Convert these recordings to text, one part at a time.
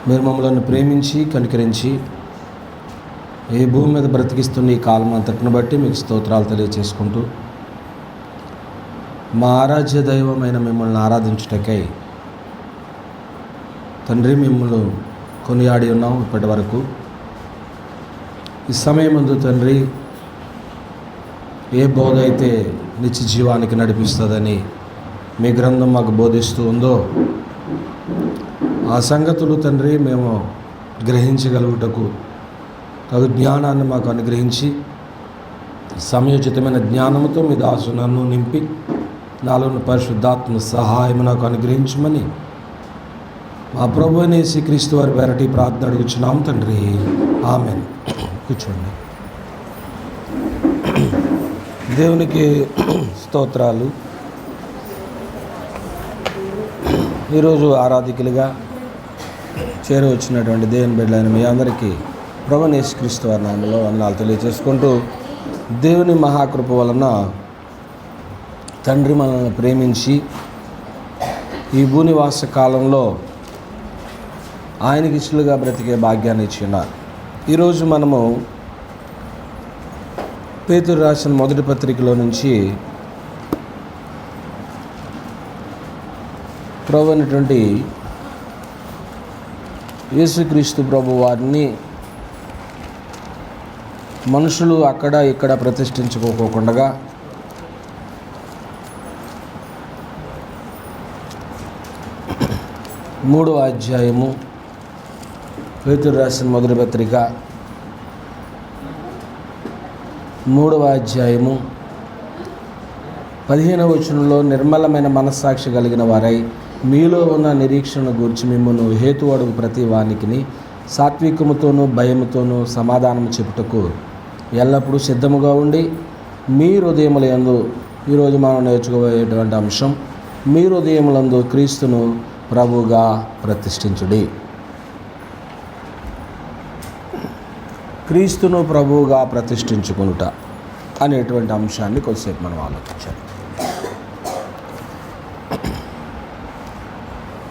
మీరు మమ్మల్ని ప్రేమించి కనికరించి ఈ భూమి మీద బ్రతికిస్తున్న ఈ కాలం అంతటిని బట్టి మీకు స్తోత్రాలు తెలియచేసుకుంటూ మా ఆరాధ్య దైవమైన మిమ్మల్ని ఆరాధించుటకై తండ్రి మిమ్మల్ని కొనియాడి ఉన్నాం ఇప్పటి వరకు. ఈ సమయమందు తండ్రి ఏ బోధ అయితే నిత్య జీవానికి నడిపిస్తుందని మీ గ్రంథం మాకు బోధిస్తూ ఉందో ఆ సంగతులు తండ్రి మేము గ్రహించగలుగుటకు తగు జ్ఞానాన్ని మాకు అనుగ్రహించి సమయోచితమైన జ్ఞానంతో మీ దాసు నన్ను నింపి నాలోని పరిశుద్ధాత్మ సహాయం నాకు అనుగ్రహించమని మా ప్రభు అయిన యేసుక్రీస్తు వారి పేరటి ప్రార్థన అడుగుచున్నాం తండ్రి, ఆమేన్. కూర్చోండి. దేవునికి స్తోత్రాలు. ఈరోజు ఆరాధికులుగా చేరవచ్చినటువంటి దేవుని బిడ్డలైన మీ అందరికీ ప్రభు అయిన యేసుక్రీస్తు వారి నామములో వందనాలు తెలియజేసుకుంటూ, దేవుని మహాకృప వలన తండ్రి మనల్ని ప్రేమించి ఈ భూనివాస కాలంలో ఆయనకి ఇష్టలుగా బ్రతికే భాగ్యాన్ని ఇచ్చినారు. ఈరోజు మనము పేతురు రాసిన మొదటి పత్రికలో నుంచి ప్రభు అయినటువంటి యేసుక్రీస్తు ప్రభు వారిని మనుషులు అక్కడ ఇక్కడ ప్రతిష్ఠించుకోకుండా 3వ అధ్యాయము పేతురు రాసిన మొదటి పత్రిక 3వ అధ్యాయము 15వ వచనంలో నిర్మలమైన మనస్సాక్షి కలిగిన వారై మీలో ఉన్న నిరీక్షణ గురించి మిమ్మల్ని హేతు అడుగు ప్రతి వానికి సాత్వికముతోనూ భయముతోనూ సమాధానం చెప్పుటకు ఎల్లప్పుడూ సిద్ధముగా ఉండి మీ హృదయములందు ఈరోజు మనం నేర్చుకోబోయేటువంటి అంశం, మీ హృదయములందు క్రీస్తును ప్రభువుగా ప్రతిష్ఠించుడి. క్రీస్తును ప్రభువుగా ప్రతిష్ఠించుకొనుట అనేటువంటి అంశాన్ని కొద్దిసేపు మనం ఆలోచించాలి.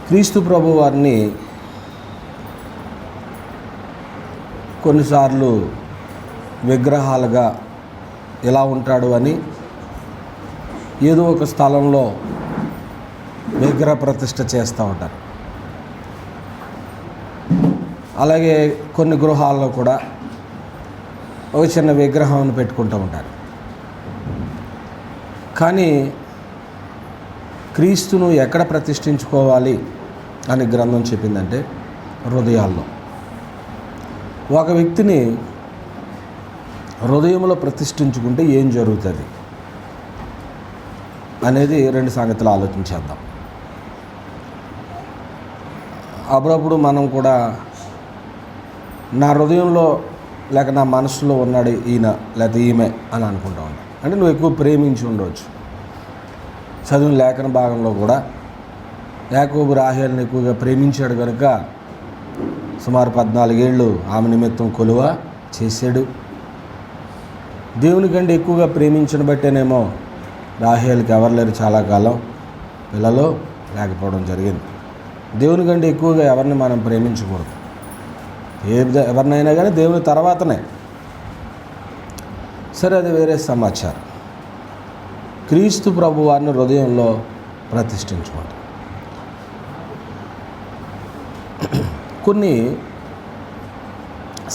క్రీస్తు ప్రభు వారిని కొన్నిసార్లు విగ్రహాలుగా ఎలా ఉంటాడు అని ఏదో ఒక స్థలంలో విగ్రహ ప్రతిష్ఠ చేస్తూ ఉంటారు. అలాగే కొన్ని గృహాల్లో కూడా ఒక చిన్న విగ్రహం పెట్టుకుంటూ ఉంటారు. కానీ క్రీస్తును ఎక్కడ ప్రతిష్ఠించుకోవాలి అని గ్రంథం చెప్పిందంటే హృదయాల్లో. ఒక వ్యక్తిని హృదయంలో ప్రతిష్ఠించుకుంటే ఏం జరుగుతుంది అనేది 2 సంగతులు ఆలోచించేద్దాం. అప్పుడప్పుడు మనం కూడా నా హృదయంలో లేక నా మనసులో ఉన్నాడు ఈయన లేకపోతే ఈమె అని అనుకుంటా ఉంటాం. అంటే నువ్వు ఎక్కువ ప్రేమించి ఉండవచ్చు. చదివిన లేఖన భాగంలో కూడా యాకోబు రాహేలుని ఎక్కువగా ప్రేమించాడు కనుక సుమారు 14 ఏళ్ళు ఆమె నిమిత్తం కొలువ చేశాడు. దేవుని కంటే ఎక్కువగా ప్రేమించిన బట్టేనేమో రాహేలుకి ఎవరు లేరు, చాలా కాలం పిల్లలు లేకపోవడం జరిగింది. దేవుని కంటే ఎక్కువగా ఎవరిని మనం ప్రేమించకూడదు. ఎవరినైనా కానీ దేవుని తర్వాతనే. సరే, అది వేరే సమాచారం. క్రీస్తు ప్రభు వారిని హృదయంలో ప్రతిష్ఠించుకోండి. కొన్ని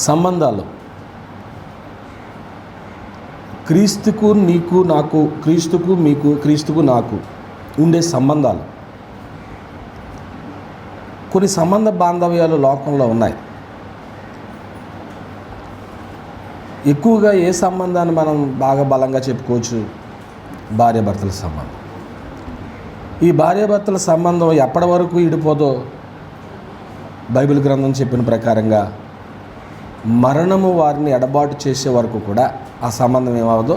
సంబంధాలు క్రీస్తుకు నీకు నాకు, క్రీస్తుకు మీకు, క్రీస్తుకు నాకు ఉండే సంబంధాలు, కొన్ని సంబంధ బాంధవ్యాలు లోకంలో ఉన్నాయి. ఎక్కువగా ఏ సంబంధాన్ని మనం బాగా బలంగా చెప్పుకోవచ్చు? భార్యాభర్తల సంబంధం. ఈ భార్యాభర్తల సంబంధం ఎప్పటి వరకు ఇడిపోదో బైబిల్ గ్రంథం చెప్పిన ప్రకారంగా మరణము వారిని ఎడబాటు చేసే వరకు కూడా ఆ సంబంధం ఏమవదో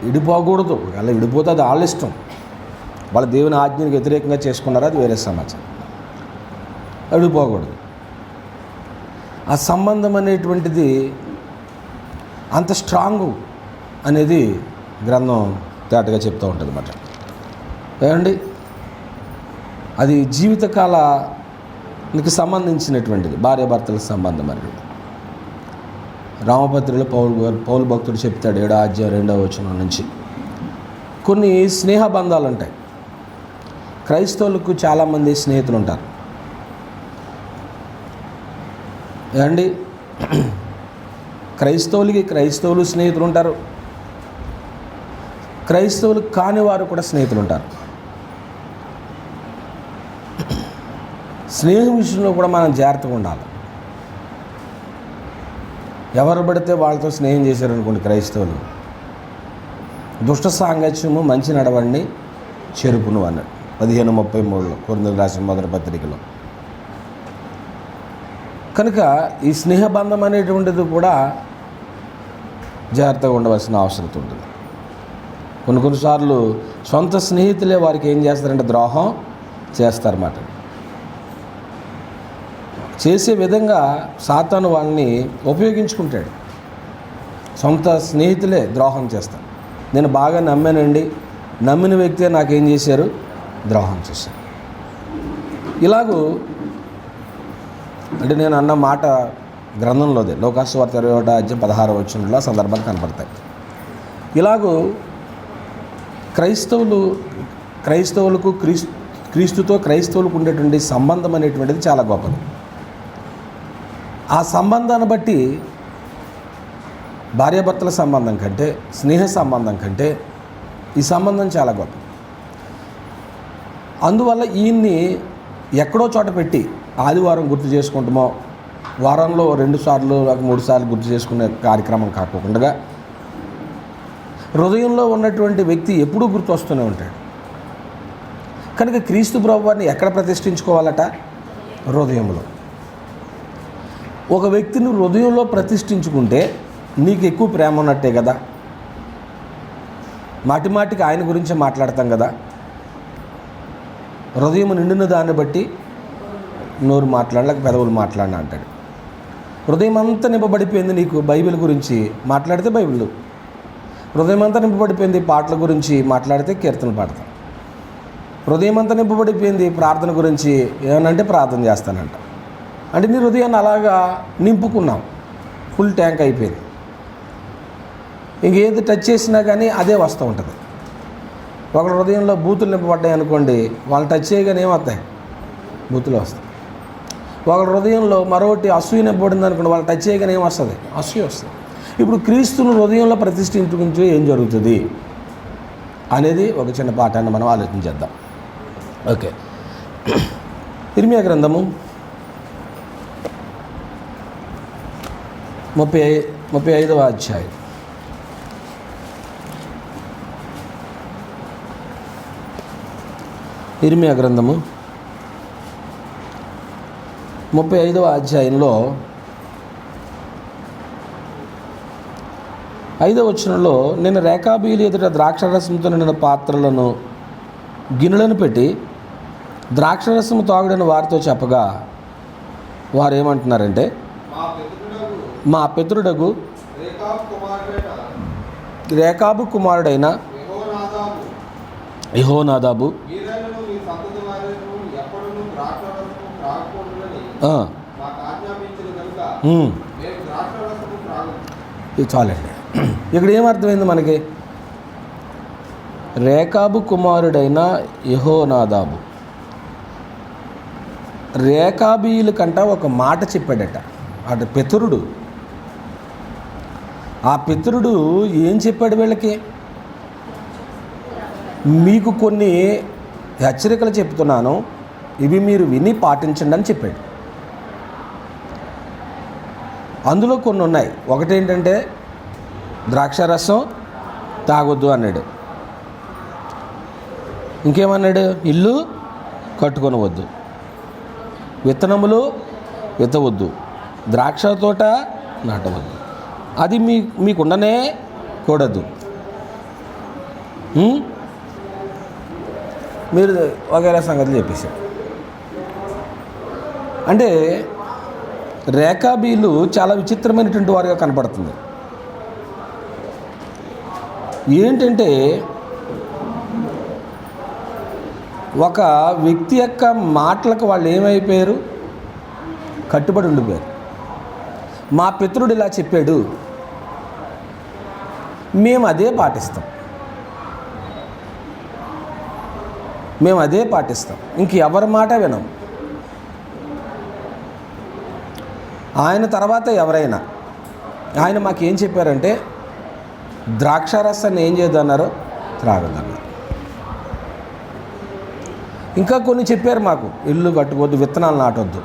ఇడిపోకూడదు. అలా విడిపోతే అది వాళ్ళ ఇష్టం. వాళ్ళ దేవుని ఆజ్ఞకు వ్యతిరేకంగా చేసుకున్నారా, అది వేరే సమాచారం. విడిపోకూడదు. ఆ సంబంధం అనేటువంటిది అంత స్ట్రాంగు అనేది గ్రంథం తేటగా చెప్తూ ఉంటుంది అన్నమాట. ఏమండి, అది జీవితకాల నీకు సంబంధించినటువంటిది భార్యాభర్తలకు సంబంధం అనేది. రామపత్రిలో పౌలు భక్తుడు చెప్తాడు 7వ అధ్యాయం 2వ వచనం నుంచి. కొన్ని స్నేహ బంధాలు ఉంటాయి. క్రైస్తవులకు చాలామంది స్నేహితులు ఉంటారు ఏమండి. క్రైస్తవులు స్నేహితులు ఉంటారు, క్రైస్తవులు కాని వారు కూడా స్నేహితులు ఉంటారు. స్నేహం విషయంలో కూడా మనం జాగ్రత్తగా ఉండాలి. ఎవరు పడితే వాళ్ళతో స్నేహం చేశారనుకోండి క్రైస్తవులు, దుష్ట సాంగత్యము మంచి నడవండి చెరుపును అన్నాడు 15:33 కొరింథీయులకు రాసిన మొదటి పత్రికలో. కనుక ఈ స్నేహబంధం అనేటువంటిది కూడా జాగ్రత్తగా ఉండవలసిన అవసరం ఉంటుంది. కొన్నిసార్లు సొంత స్నేహితులే వారికి ఏం చేస్తారంటే ద్రోహం చేస్తారన్నమాట. చేసే విధంగా సాతాను వాళ్ళని ఉపయోగించుకుంటాడు. సొంత స్నేహితులే ద్రోహం చేస్తారు. నేను బాగా నమ్మానండి, నమ్మిన వ్యక్తే నాకేం చేశారు, ద్రోహం చేశారు. ఇలాగూ అంటే నేను అన్న మాట గ్రంథంలోదే లోకాసు వార్త 21వ అధ్యాయం 16వ వచనంలో సందర్భాలు కనపడతాయి. ఇలాగూ క్రైస్తవులకు క్రీస్తుతో క్రైస్తవులకు ఉండేటువంటి సంబంధం అనేటువంటిది చాలా గొప్పది. ఆ సంబంధాన్ని బట్టి భార్యాభర్తల సంబంధం కంటే, స్నేహ సంబంధం కంటే ఈ సంబంధం చాలా గొప్ప. అందువల్ల ఈయన్ని ఎక్కడో చోట పెట్టి ఆదివారం గుర్తు చేసుకుంటామో, వారంలో 2 సార్లు 3 సార్లు గుర్తు చేసుకునే కార్యక్రమం కాకుండా హృదయంలో ఉన్నటువంటి వ్యక్తి ఎప్పుడూ గుర్తు వస్తూనే ఉంటాడు. కనుక క్రీస్తు ప్రభువాన్ని ఎక్కడ ప్రతిష్ఠించుకోవాలట? హృదయంలో. ఒక వ్యక్తిని హృదయంలో ప్రతిష్ఠించుకుంటే నీకు ఎక్కువ ప్రేమ ఉన్నట్టే కదా. మాటిమాటికి ఆయన గురించే మాట్లాడతాం కదా. హృదయం నిండిన దాన్ని బట్టి నోరు మాట్లాడలేక పెదవులు మాట్లాడిన అంటాడు. హృదయం అంతా నింపబడిపోయింది నీకు బైబిల్ గురించి మాట్లాడితే బైబిల్, హృదయం అంతా నింపబడిపోయింది పాటల గురించి మాట్లాడితే కీర్తనలు పాడతాం, హృదయం అంతా నింపబడిపోయింది ప్రార్థన గురించి ఏమనంటే ప్రార్థన చేస్తానంట. అంటే నీ హృదయాన్ని అలాగా నింపుకున్నాం, ఫుల్ ట్యాంక్ అయిపోయింది. ఇంకేది టచ్ చేసినా కానీ అదే వస్తూ ఉంటుంది. ఒకళ్ళ హృదయంలో బూతులు నింపబడ్డాయి అనుకోండి, వాళ్ళు టచ్ చేయగానే ఏమవుతాయి? బూతులు వస్తాయి. ఒకళ్ళ హృదయంలో మరొకటి అసూయ నింపబడింది అనుకోండి, వాళ్ళు టచ్ చేయగానే ఏమొస్తుంది? అసూయ వస్తుంది. ఇప్పుడు క్రీస్తును హృదయంలో ప్రతిష్ఠించుకుంటూ ఏం జరుగుతుంది అనేది ఒక చిన్న పాఠాన్ని మనం ఆలోచించేద్దాం. ఓకే, ఇర్మియా గ్రంథము 35వ అధ్యాయం. ఇర్మియా గ్రంథము 35వ అధ్యాయంలో 5వ వచనంలో, నేను రేకాబీలు ఎదుట ద్రాక్షరసంతో నిండిన పాత్రలను గిన్నెలను పెట్టి ద్రాక్షరసము తాగుడని వారితో చెప్పగా వారు ఏమంటున్నారంటే, మా పితరుడగు రేకాబు కుమారుడైన యెహోనాదాబు ఇది చాలండి. ఇక్కడ ఏమర్థమైంది మనకి? రేకాబు కుమారుడైన యెహోనాదాబు రేకాబీయుల కంట ఒక మాట చెప్పాడట. అటు పితరుడు, ఆ పితరుడు ఏం చెప్పాడు వీళ్ళకి? మీకు కొన్ని హెచ్చరికలు చెప్తున్నాను, ఇవి మీరు విని పాటించండి అని చెప్పాడు. అందులో కొన్ని ఉన్నాయి. ఒకటేంటంటే ద్రాక్షారసం తాగొద్దు అన్నాడు. ఇంకేమన్నాడు? ఇల్లు కట్టుకొనవద్దు, విత్తనములు విత్తవద్దు, ద్రాక్ష తోట నాటవద్దు, అది మీకు ఉండనే కూడదు. మీరు వగైరా సంగతులు చెప్పేశారు. అంటే రేకాబీలు చాలా విచిత్రమైనటువంటి వారిగా కనపడుతుంది. ఏంటంటే ఒక వ్యక్తి యొక్క మాటలకు వాళ్ళు ఏమైపోయారు? కట్టుబడి ఉండిపోయారు. మా పితరుడు ఇలా చెప్పాడు, మేము అదే పాటిస్తాం, ఇంక ఎవరి మాట వినం. ఆయన తర్వాత ఎవరైనా ఆయన మాకేం చెప్పారంటే ద్రాక్షారసాన్ని ఏం చేయొద్దన్నారో త్రాగొద్దన్నారు. ఇంకా కొన్ని చెప్పారు మాకు, ఇల్లు కట్టుకోవద్దు, విత్తనాలు నాటొద్దు.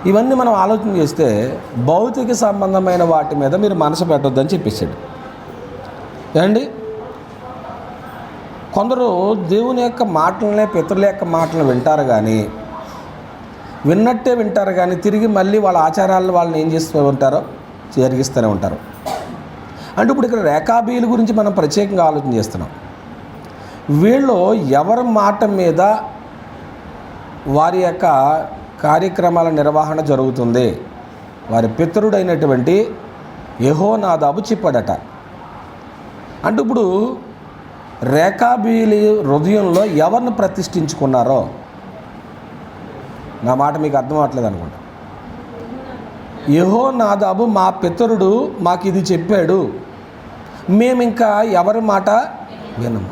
ఇవన్నీ మనం ఆలోచన చేస్తే భౌతిక సంబంధమైన వాటి మీద మీరు మనసు పెట్టొద్దని చెప్పేశాడు. ఏమండి, కొందరు దేవుని యొక్క మాటలనే పితరుల యొక్క మాటలను వింటారు, కానీ విన్నట్టే వింటారు, కానీ తిరిగి మళ్ళీ వాళ్ళ ఆచారాలను వాళ్ళని ఏం చేస్తూ ఉంటారో జరిగిస్తూనే ఉంటారు. అంటే ఇప్పుడు ఇక్కడ రేఖాబీల గురించి మనం ప్రత్యేకంగా ఆలోచన చేస్తున్నాం. వీళ్ళు ఎవరి మాట మీద వారి యొక్క కార్యక్రమాల నిర్వహణ జరుగుతుంది, వారి పితరుడైనటువంటి యెహోనాదాబు చెప్పాడట. అంటే ఇప్పుడు రేఖాబీలి హృదయంలో ఎవరిని ప్రతిష్ఠించుకున్నారో, నా మాట మీకు అర్థం అవ్వట్లేదు అనుకుంటా. యెహోనాదాబు మా పితరుడు మాకు ఇది చెప్పాడు, మేము ఇంకా ఎవరి మాట వినము.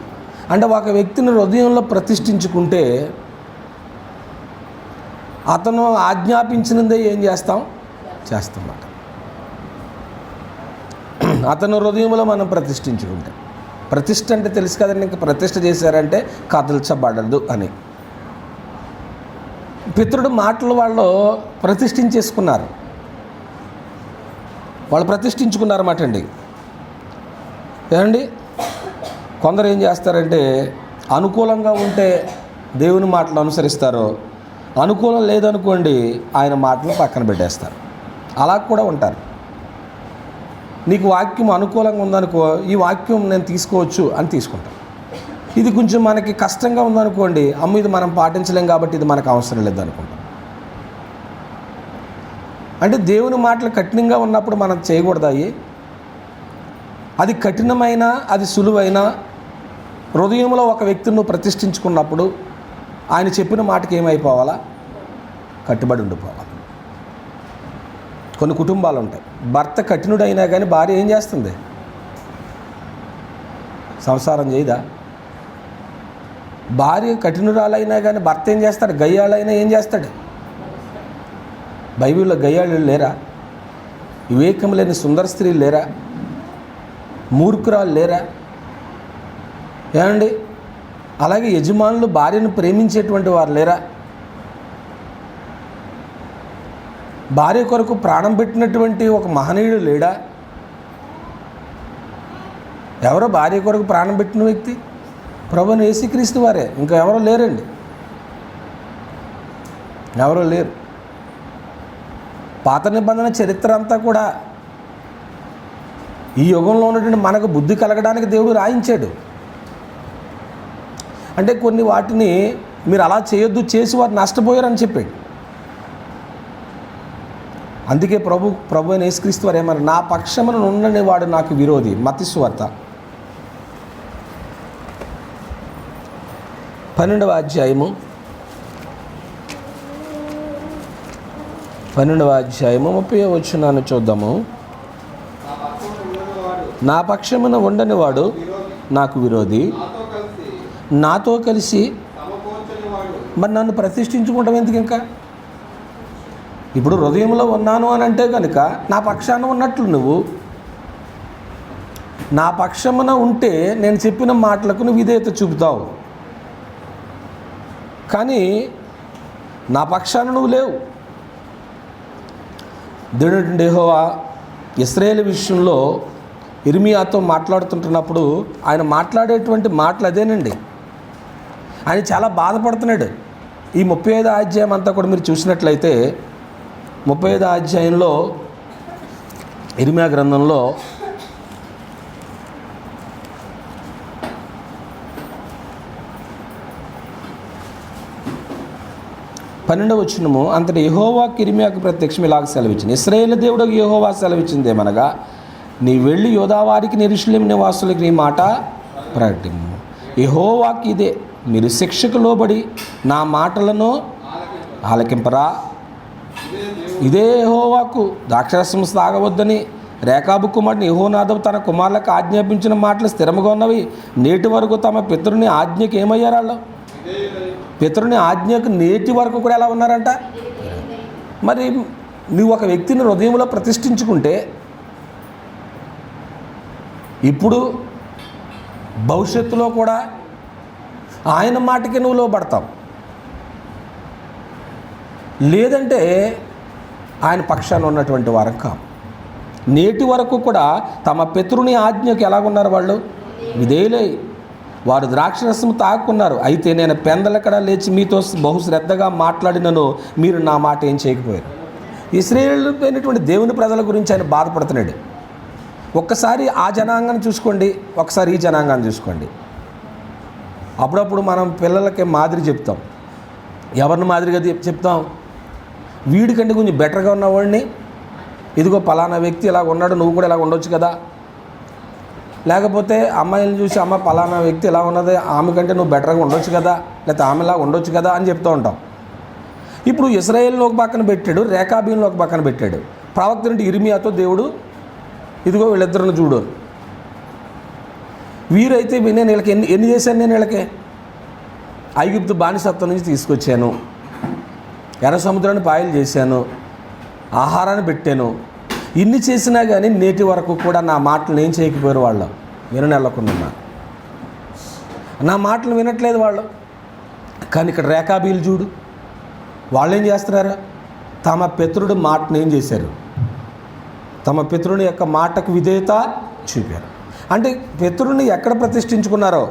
అంటే ఒక వ్యక్తిని హృదయంలో ప్రతిష్ఠించుకుంటే అతను ఆజ్ఞాపించినదే ఏం చేస్తామన్నమాట. అతను హృదయంలో మనం ప్రతిష్ఠించుకుంటే, ప్రతిష్ఠ అంటే తెలుసు కదండి, ఇంకా ప్రతిష్ఠ చేశారంటే కదల్చబడదు అని. పితరుడు మాటలు వాళ్ళు ప్రతిష్ఠించుకున్నారన్నమాట అండి. ఏమండి, కొందరు ఏం చేస్తారంటే అనుకూలంగా ఉంటే దేవుని మాటలు అనుసరిస్తారు, అనుకూలం లేదనుకోండి ఆయన మాటలు పక్కన పెట్టేస్తారు. అలా కూడా ఉంటారు. నీకు వాక్యం అనుకూలంగా ఉందనుకో, ఈ వాక్యం నేను తీసుకోవచ్చు అని తీసుకుంటాం. ఇది కొంచెం మనకి కష్టంగా ఉందనుకోండి, అమ్మ ఇది మనం పాటించలేం కాబట్టి ఇది మనకు అవసరం లేదు అనుకుంటాం. అంటే దేవుని మాటలు కఠినంగా ఉన్నప్పుడు మనం చేయకూడదాయి. అది కఠినమైన, అది సులువైన, హృదయంలో ఒక వ్యక్తిని నువ్వు ప్రతిష్ఠించుకున్నప్పుడు ఆయన చెప్పిన మాటకి ఏమైపోవాలా? కట్టుబడి ఉండిపోవాలి. కొన్ని కుటుంబాలు ఉంటాయి, భర్త కఠినుడైనా కానీ భార్య ఏం చేస్తుంది? సంసారం చేయదా? భార్య కఠినురాలైనా కానీ భర్త ఏం చేస్తాడు? గయ్యాళైనా ఏం చేస్తాడు? బైబిల్లో గయ్యాళ్ళు లేరా? వివేకం లేని సుందర స్త్రీలు లేరా? మూర్ఖురాలు లేరా? ఏమండి, అలాగే యజమానులు భార్యను ప్రేమించేటువంటి వారు లేరా? భార్య కొరకు ప్రాణం పెట్టినటువంటి ఒక మహనీయుడు లేడా? ఎవరో భార్య కొరకు ప్రాణం పెట్టిన వ్యక్తి ప్రభువైన యేసుక్రీస్తు వారే, ఇంకా ఎవరో లేరండి, ఎవరో లేరు. పాత నిబంధన చరిత్ర అంతా కూడా ఈ యుగంలో ఉన్నటువంటి మనకు బుద్ధి కలగడానికి దేవుడు రాయించాడు. అంటే కొన్ని వాటిని మీరు అలా చేయొద్దు, చేసి వారు నష్టపోయారని చెప్పాడు. అందుకే ప్రభు అయిన యేసుక్రీస్తు వారు ఏమన్నారు? నా పక్షమున ఉండని వాడు నాకు విరోధి. మత్తయి సువార్త 12వ అధ్యాయము 30వ వచనాన్ని చూద్దాము. నా పక్షమున ఉండని వాడు నాకు విరోధి, నాతో కలిసి మరి నన్ను ప్రతిష్ఠించుకుంటాం ఎందుకు? ఇంకా ఇప్పుడు హృదయంలో ఉన్నాను అని అంటే కనుక నా పక్షాన ఉన్నట్లు, నువ్వు నా పక్షమున ఉంటే నేను చెప్పిన మాటలకు నువ్వు విధేయత చూపుతావు. కానీ నా పక్షాన నువ్వు లేవు. దేవుడు యెహోవా ఇశ్రాయేలు విషయంలో ఇర్మియాతో మాట్లాడుతుంటున్నప్పుడు ఆయన మాట్లాడేటువంటి మాటలు అదేనండి. ఆయన చాలా బాధపడుతున్నాడు. ఈ 35వ అధ్యాయం అంతా కూడా మీరు చూసినట్లయితే 35వ అధ్యాయంలో ఇర్మియా గ్రంథంలో 12వ వచనము, అంతటి యెహోవాకు ఇర్మియాకు ప్రత్యక్షం ఇలాగ సెలవిచ్చింది. ఇశ్రాయేలు దేవుడు యెహోవా సెలవిచ్చిందేమనగా, నీ వెళ్ళి యోదావారికి యెరూషలేము నివాసులకి నీ మాట ప్రకటించు. యెహోవాకి ఇదే, మీరు శిక్షకు లోబడి నా మాటలను ఆలకింపరా, ఇదే యెహోవాకు ద్రాక్షారసం తాగవద్దని రేకాబు కుమారుని యెహోనాదాబు తన కుమారులకు ఆజ్ఞాపించిన మాటలు స్థిరముగా ఉన్నవి. నేటి వరకు తమ పితరుని ఆజ్ఞకి ఏమయ్యారు వాళ్ళు? పితరుని ఆజ్ఞకు నేటి వరకు కూడా ఎలా ఉన్నారంట? మరి నువ్వు ఒక వ్యక్తిని హృదయంలో ప్రతిష్ఠించుకుంటే ఇప్పుడు భవిష్యత్తులో కూడా ఆయన మాటకి నువ్వు లోబడతావు, లేదంటే ఆయన పక్షాన ఉన్నటువంటి వారం కావు. నేటి వరకు కూడా తమ పితరుని ఆజ్ఞకు ఎలాగున్నారు వాళ్ళు? విధేయులై వారు ద్రాక్షరసం తాగుకున్నారు. అయితే నేను పెందలకడ లేచి మీతో బహుశ్రద్ధగా మాట్లాడినను మీరు నా మాట ఏం చేయకపోయారు. ఇశ్రాయేలు అయినటువంటి దేవుని ప్రజల గురించి ఆయన బాధపడుతున్నాడు. ఒక్కసారి ఆ జనాంగాన్ని చూసుకోండి, ఒకసారి ఈ జనాంగాన్ని చూసుకోండి. అప్పుడప్పుడు మనం పిల్లలకి మాదిరి చెప్తాం. ఎవరిని మాదిరిగా చెప్తాం? వీడికంటే కొంచెం బెటర్గా ఉన్నవాడిని, ఇదిగో పలానా వ్యక్తి ఇలాగ ఉన్నాడు, నువ్వు కూడా ఇలాగ ఉండొచ్చు కదా. లేకపోతే అమ్మాయిని చూసి అమ్మ పలానా వ్యక్తి ఇలా ఉన్నది, ఆమె కంటే నువ్వు బెటర్గా ఉండొచ్చు కదా, లేకపోతే ఆమెలా ఉండొచ్చు కదా అని చెప్తూ ఉంటాం. ఇప్పుడు ఇశ్రాయేలును ఒక పక్కన పెట్టాడు, రేకాబీను ఒక పక్కన పెట్టాడు. ప్రవక్త ఇర్మియాతో దేవుడు ఇదిగో వీళ్ళిద్దరిని చూడు, వీరైతే నేను వీళ్ళకి ఎన్ని చేశాను, నేను వీళ్ళకి ఐగుప్తు బానిసత్వం నుంచి తీసుకొచ్చాను, ఎర్ర సముద్రాన్ని పాయలు చేశాను, ఆహారాన్ని పెట్టాను, ఇన్ని చేసినా కానీ నేటి వరకు కూడా నా మాటలు ఏం చేయకపోయారు. వాళ్ళు విననెళ్ళకుండా నా మాటలు వినట్లేదు వాళ్ళు. కానీ ఇక్కడ రేకాబీలు చూడు, వాళ్ళు ఏం చేస్తున్నారు? తమ పితరుడు మాటను ఏం చేశారు? తమ పితరుని యొక్క మాటకు విధేయత చూపారు. అంటే పితరుని ఎక్కడ ప్రతిష్ఠించుకున్నారో?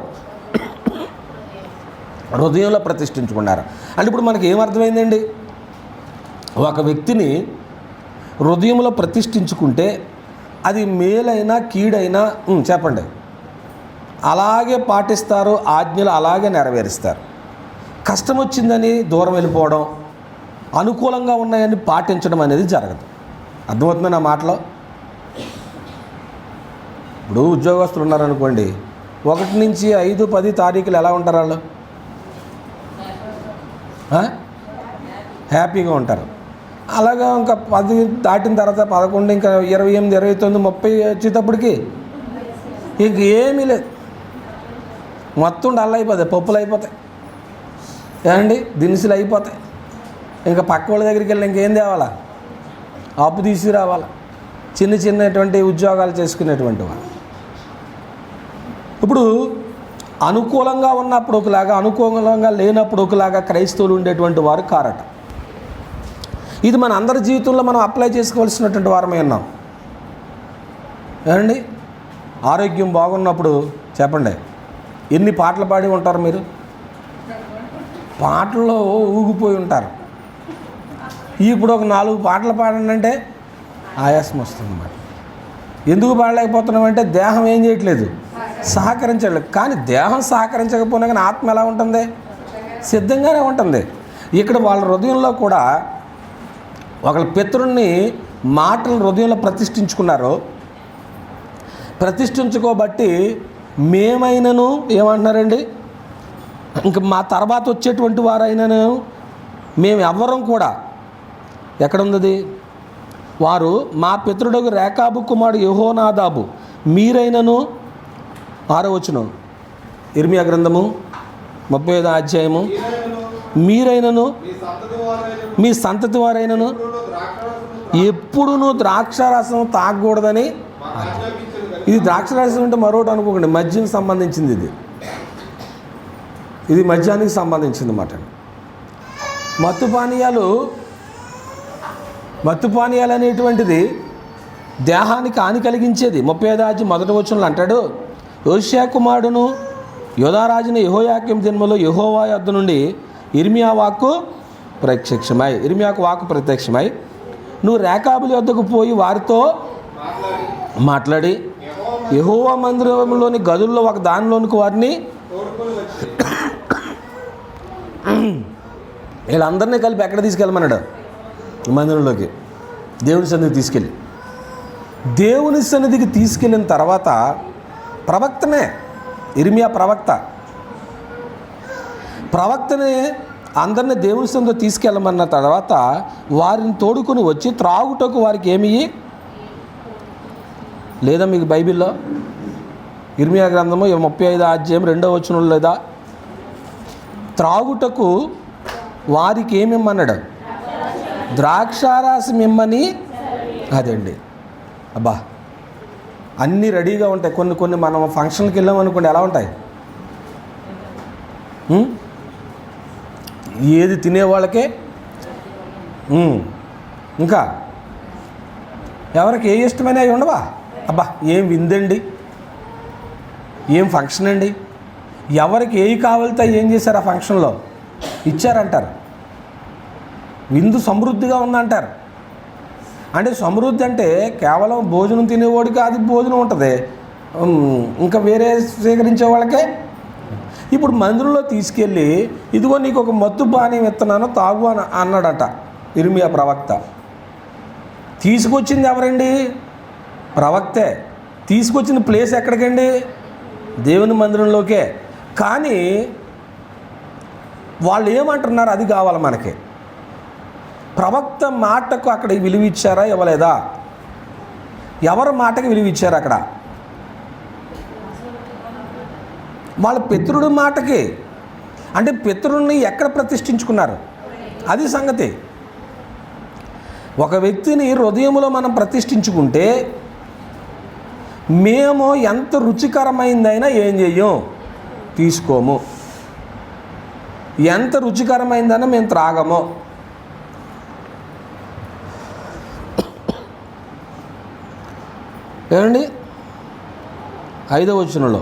హృదయంలో ప్రతిష్ఠించుకున్నారు. అంటే ఇప్పుడు మనకి ఏమర్థమైందండి? ఒక వ్యక్తిని హృదయంలో ప్రతిష్ఠించుకుంటే అది మేలైనా కీడైనా చెప్పండి అలాగే పాటిస్తారు, ఆజ్ఞలు అలాగే నెరవేరుస్తారు. కష్టం వచ్చిందని దూరం వెళ్ళిపోవడం, అనుకూలంగా ఉన్నాయని పాటించడం అనేది జరగదు. అర్థమవుతుంది నా మాటలో? ఇప్పుడు ఉద్యోగస్తులు ఉన్నారనుకోండి, 1 నుంచి 5, 10 తారీఖులు ఎలా ఉంటారు వాళ్ళు? హ్యాపీగా ఉంటారు. అలాగా ఇంకా 10 దాటిన తర్వాత 11, ఇంకా 28, 29, 30 వచ్చేటప్పటికి ఇంకేమీ లేదు, మొత్తం డల్ అయిపోతాయి, పప్పులు అయిపోతాయి, ఏమండి దినుసులు అయిపోతాయి. ఇంకా పక్క వాళ్ళ దగ్గరికి వెళ్ళి ఇంకేం తేవాలా? అప్పు తీసుకురావాలా? చిన్నటువంటి ఉద్యోగాలు చేసుకునేటువంటి వాళ్ళు. ఇప్పుడు అనుకూలంగా ఉన్నప్పుడు ఒకలాగా, అనుకూలంగా లేనప్పుడు ఒకలాగా క్రైస్తవులు ఉండేటువంటి వారు కారట. ఇది మన అందరి జీవితంలో మనం అప్లై చేసుకోవాల్సినటువంటి వారమే ఉన్నాం. ఏమండి ఆరోగ్యం బాగున్నప్పుడు చెప్పండి ఎన్ని పాటలు పాడి ఉంటారు మీరు? పాటల్లో ఊగిపోయి ఉంటారు. ఇప్పుడు ఒక 4 పాటలు పాడండి అంటే ఆయాసం వస్తుంది అన్నమాట. ఎందుకు పాడలేకపోతున్నామంటే దేహం ఏం చేయట్లేదు, సహకరించలేదు. కానీ దేహం సహకరించకపోయినా కానీ ఆత్మ ఎలా ఉంటుంది? సిద్ధంగానే ఉంటుంది. ఇక్కడ వాళ్ళ హృదయంలో కూడా ఒకళ్ళ పితరుణ్ణి మాటలు హృదయంలో ప్రతిష్ఠించుకున్నారు. ప్రతిష్ఠించుకోబట్టి మేమైనను ఏమంటున్నారండి, ఇంక మా తర్వాత వచ్చేటువంటి వారైనను మేము ఎవ్వరం కూడా ఎక్కడుంది? వారు మా పితరుడు రేకాబు కుమారుడు యెహోనాదాబు మీరైనను 6వ వచనం ఇర్మియా గ్రంథము 35వ అధ్యాయము, మీరైనను మీ సంతతి వారైనను ఎప్పుడునూ ద్రాక్షారసం తాగకూడదని. ఇది ద్రాక్షారసం అంటే మరొకటి అనుకోకండి, మద్యం సంబంధించింది. ఇది మద్యానికి సంబంధించింది అన్నమాట. మత్తు పానీయాలు అనేటువంటిది దేహానికి హాని కలిగించేది. 35వ అధ్యాయం 1వ వచనంలో అంటాడు, యోషియా కుమారుడును యోధారాజుని యెహోయాకీం దినములో యెహోవా యొద్ద నుండి ఇర్మియాకు వాక్కు ప్రత్యక్షమై నువ్వు రేకాబుల యొద్దకు పోయి వారితో మాట్లాడి యెహోవా మందిరంలోని గదుల్లో ఒక దానిలోనికి వారిని వీళ్ళందరినీ కలిపి ఎక్కడ తీసుకెళ్ళమన్నాడు? మందిరంలోకి, దేవుని సన్నిధికి తీసుకెళ్ళి. దేవుని సన్నిధికి తీసుకెళ్ళిన తర్వాత ప్రవక్తనే, ఇర్మియా ప్రవక్తనే అందరిని దేవుని సన్నిధిలో తీసుకెళ్ళమన్న తర్వాత వారిని తోడుకొని వచ్చి త్రాగుటకు వారికి ఏమి లేదా? మీకు బైబిల్లో ఇర్మియా గ్రంథము 35 అధ్యాయం 2వ వచనం లేదా? త్రాగుటకు వారికి ఏమిమ్మన్నాడు? ద్రాక్షారసం ఇమ్మని. అదండి. అబ్బా, అన్నీ రెడీగా ఉంటాయి. కొన్ని మనం ఫంక్షన్కి వెళ్ళామనుకోండి, ఎలా ఉంటాయి? ఏది తినేవాళ్ళకే, ఇంకా ఎవరికి ఏ ఇష్టమైన అవి ఉండవా? అబ్బా, ఏం విందండి, ఏం ఫంక్షన్ అండి, ఎవరికి ఏవి కావాలితే ఏం చేశారు ఆ ఫంక్షన్లో ఇచ్చారంటారు. విందు సమృద్ధిగా ఉందంటారు. అంటే సమృద్ధి అంటే కేవలం భోజనం తినేవాడికి అది భోజనం ఉంటుంది, ఇంకా వేరే స్వీకరించే వాళ్ళకే. ఇప్పుడు మందిరంలో తీసుకెళ్ళి ఇదిగో నీకు ఒక మత్తు పానీయం ఇస్తున్నాను తాగు అని అన్నాడట ఇర్మియా ప్రవక్త. తీసుకొచ్చింది ఎవరండి? ప్రవక్తే. తీసుకొచ్చిన ప్లేస్ ఎక్కడికండి? దేవుని మందిరంలోకే. కానీ వాళ్ళు ఏమంటున్నారు? అది కావాలి మనకి. ప్రవక్త మాటకు అక్కడ విలువ ఇచ్చారా ఇవ్వలేదా? ఎవరి మాటకి విలువ ఇచ్చారు అక్కడ? వాళ్ళ పితరుడి మాటకి. అంటే పితరుడిని ఎక్కడ ప్రతిష్ఠించుకున్నారు? అది సంగతి. ఒక వ్యక్తిని హృదయంలో మనం ప్రతిష్ఠించుకుంటే మేము ఎంత రుచికరమైందైనా ఏం చెయ్యం? తీసుకోము. ఎంత రుచికరమైందైనా మేము త్రాగము. ఏమండి? 5వ వచనంలో